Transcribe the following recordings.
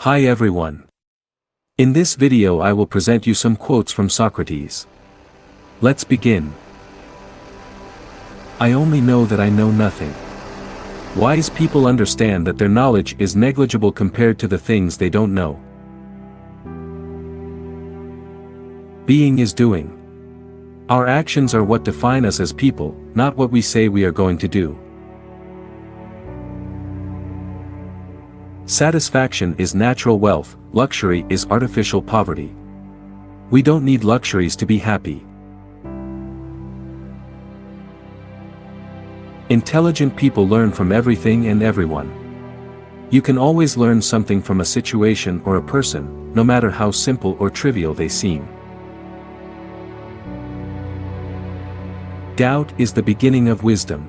Hi everyone. In this video I will present you some quotes from Socrates. Let's begin. I only know that I know nothing. Wise people understand that their knowledge is negligible compared to the things they don't know. Being is doing. Our actions are what define us as people, not what we say we are going to do. Satisfaction is natural wealth, luxury is artificial poverty. We don't need luxuries to be happy. Intelligent people learn from everything and everyone. You can always learn something from a situation or a person, no matter how simple or trivial they seem. Doubt is the beginning of wisdom.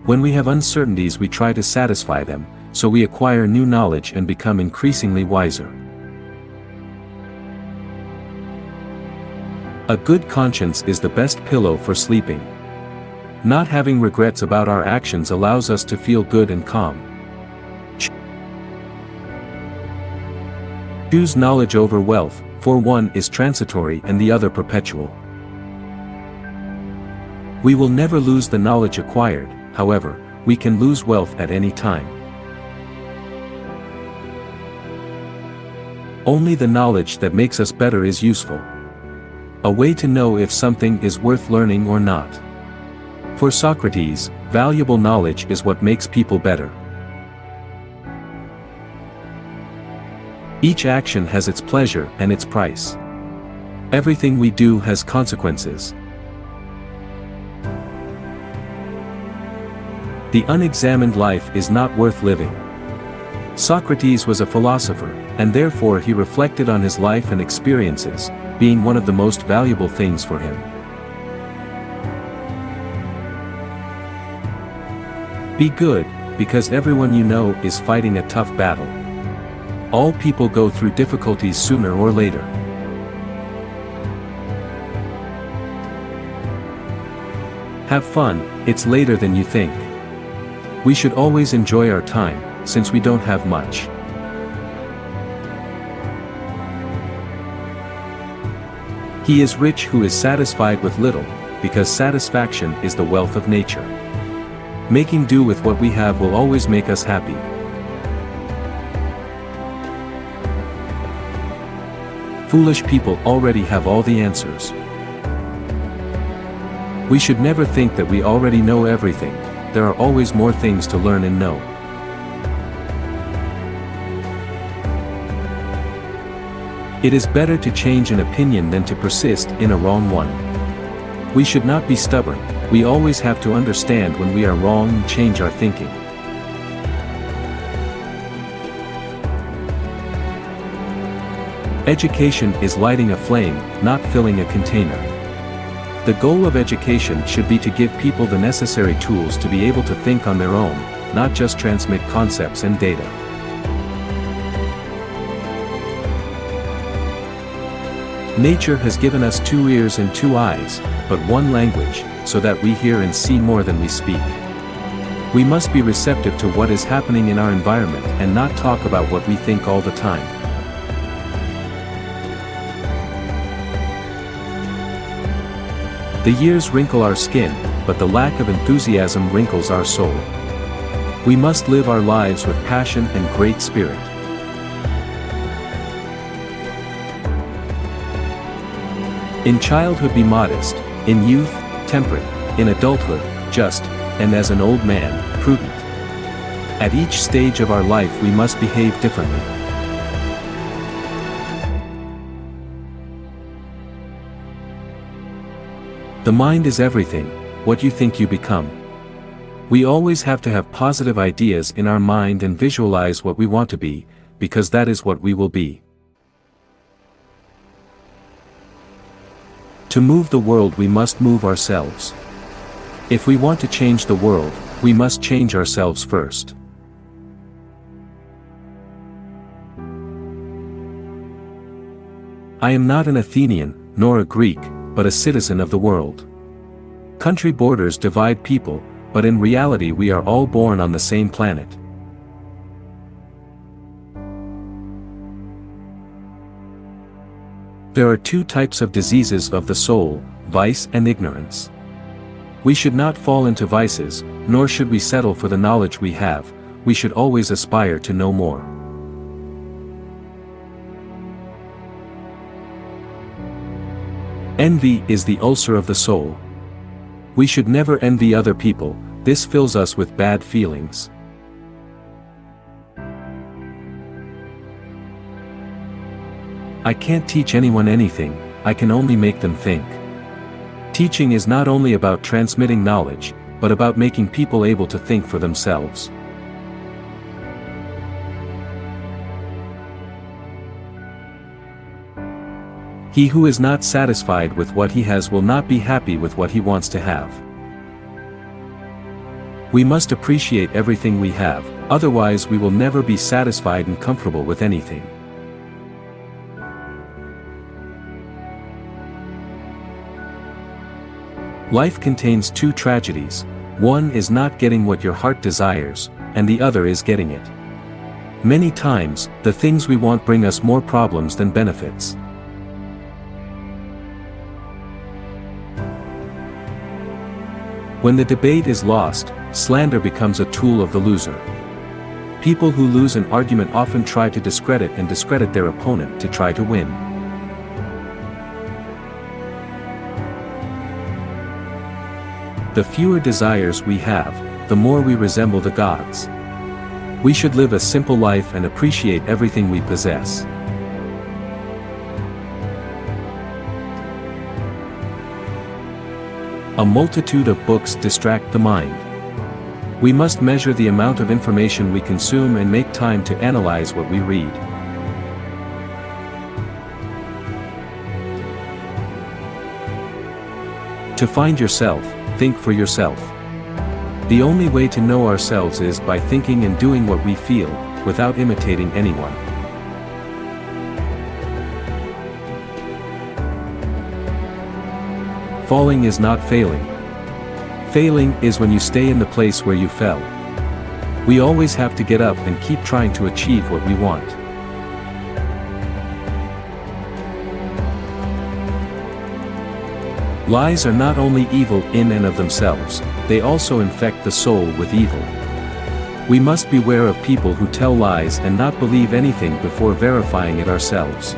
When we have uncertainties we try to satisfy them, so we acquire new knowledge and become increasingly wiser. A good conscience is the best pillow for sleeping. Not having regrets about our actions allows us to feel good and calm. Choose knowledge over wealth, for one is transitory and the other perpetual. We will never lose the knowledge acquired, however, we can lose wealth at any time. Only the knowledge that makes us better is useful. A way to know if something is worth learning or not. For Socrates, valuable knowledge is what makes people better. Each action has its pleasure and its price. Everything we do has consequences. The unexamined life is not worth living. Socrates was a philosopher, and therefore he reflected on his life and experiences, being one of the most valuable things for him. Be good, because everyone you know is fighting a tough battle. All people go through difficulties sooner or later. Have fun, it's later than you think. We should always enjoy our time, since we don't have much. He is rich who is satisfied with little, because satisfaction is the wealth of nature. Making do with what we have will always make us happy. Foolish people already have all the answers. We should never think that we already know everything, there are always more things to learn and know. It is better to change an opinion than to persist in a wrong one. We should not be stubborn, we always have to understand when we are wrong and change our thinking. Education is lighting a flame, not filling a container. The goal of education should be to give people the necessary tools to be able to think on their own, not just transmit concepts and data. Nature has given us 2 ears and 2 eyes, but 1 language, so that we hear and see more than we speak. We must be receptive to what is happening in our environment and not talk about what we think all the time. The years wrinkle our skin, but the lack of enthusiasm wrinkles our soul. We must live our lives with passion and great spirit. In childhood be modest, in youth, temperate, in adulthood, just, and as an old man, prudent. At each stage of our life we must behave differently. The mind is everything, what you think you become. We always have to have positive ideas in our mind and visualize what we want to be, because that is what we will be. To move the world we must move ourselves. If we want to change the world, we must change ourselves first. I am not an Athenian, nor a Greek, but a citizen of the world. Country borders divide people, but in reality we are all born on the same planet. There are two types of diseases of the soul, vice and ignorance. We should not fall into vices, nor should we settle for the knowledge we have, we should always aspire to know more. Envy is the ulcer of the soul. We should never envy other people, this fills us with bad feelings. I can't teach anyone anything, I can only make them think. Teaching is not only about transmitting knowledge, but about making people able to think for themselves. He who is not satisfied with what he has will not be happy with what he wants to have. We must appreciate everything we have, otherwise we will never be satisfied and comfortable with anything. Life contains two tragedies, one is not getting what your heart desires, and the other is getting it. Many times, the things we want bring us more problems than benefits. When the debate is lost, slander becomes a tool of the loser. People who lose an argument often try to discredit their opponent to try to win. The fewer desires we have, the more we resemble the gods. We should live a simple life and appreciate everything we possess. A multitude of books distract the mind. We must measure the amount of information we consume and make time to analyze what we read. To find yourself, think for yourself. The only way to know ourselves is by thinking and doing what we feel, without imitating anyone. Falling is not failing. Failing is when you stay in the place where you fell. We always have to get up and keep trying to achieve what we want. Lies are not only evil in and of themselves, they also infect the soul with evil. We must beware of people who tell lies and not believe anything before verifying it ourselves.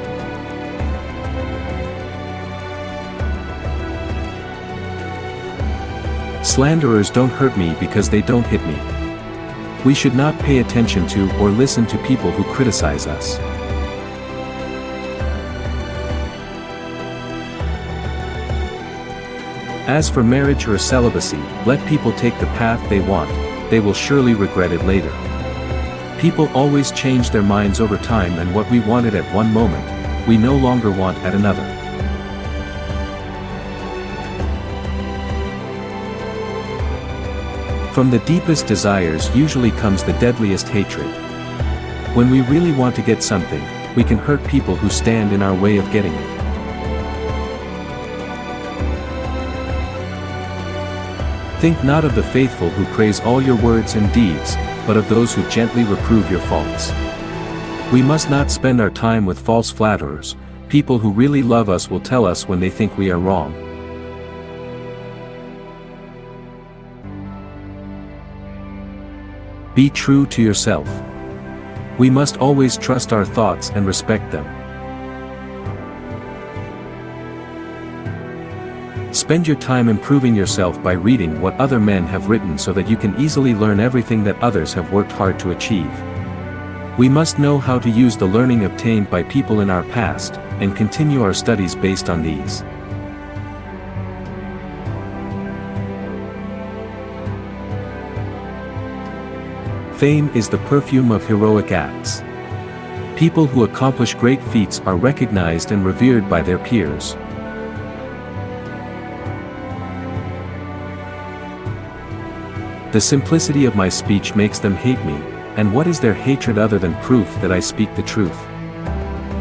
Slanderers don't hurt me because they don't hit me. We should not pay attention to or listen to people who criticize us. As for marriage or celibacy, let people take the path they want, they will surely regret it later. People always change their minds over time, and what we wanted at one moment, we no longer want at another. From the deepest desires usually comes the deadliest hatred. When we really want to get something, we can hurt people who stand in our way of getting it. Think not of the faithful who praise all your words and deeds, but of those who gently reprove your faults. We must not spend our time with false flatterers. People who really love us will tell us when they think we are wrong. Be true to yourself. We must always trust our thoughts and respect them. Spend your time improving yourself by reading what other men have written so that you can easily learn everything that others have worked hard to achieve. We must know how to use the learning obtained by people in our past, and continue our studies based on these. Fame is the perfume of heroic acts. People who accomplish great feats are recognized and revered by their peers. The simplicity of my speech makes them hate me, and what is their hatred other than proof that I speak the truth?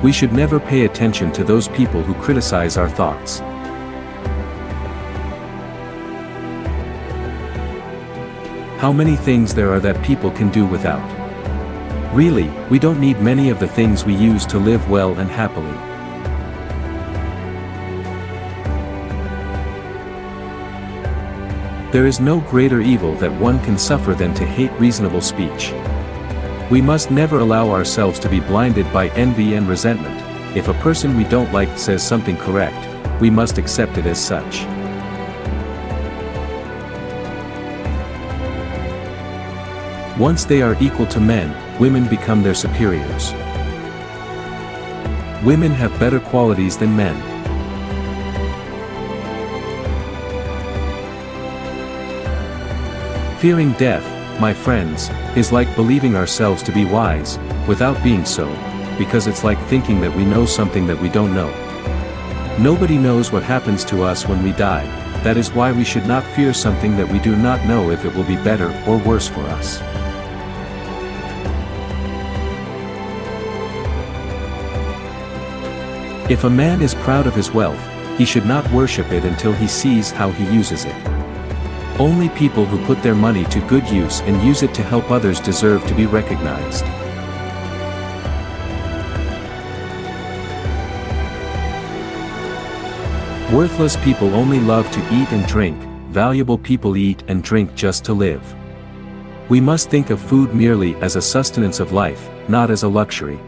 We should never pay attention to those people who criticize our thoughts. How many things there are that people can do without. Really, we don't need many of the things we use to live well and happily. There is no greater evil that one can suffer than to hate reasonable speech. We must never allow ourselves to be blinded by envy and resentment. If a person we don't like says something correct, we must accept it as such. Once they are equal to men, women become their superiors. Women have better qualities than men. Fearing death, my friends, is like believing ourselves to be wise, without being so, because it's like thinking that we know something that we don't know. Nobody knows what happens to us when we die. That is why we should not fear something that we do not know if it will be better or worse for us. If a man is proud of his wealth, he should not worship it until he sees how he uses it. Only people who put their money to good use and use it to help others deserve to be recognized. Worthless people only love to eat and drink, valuable people eat and drink just to live. We must think of food merely as a sustenance of life, not as a luxury.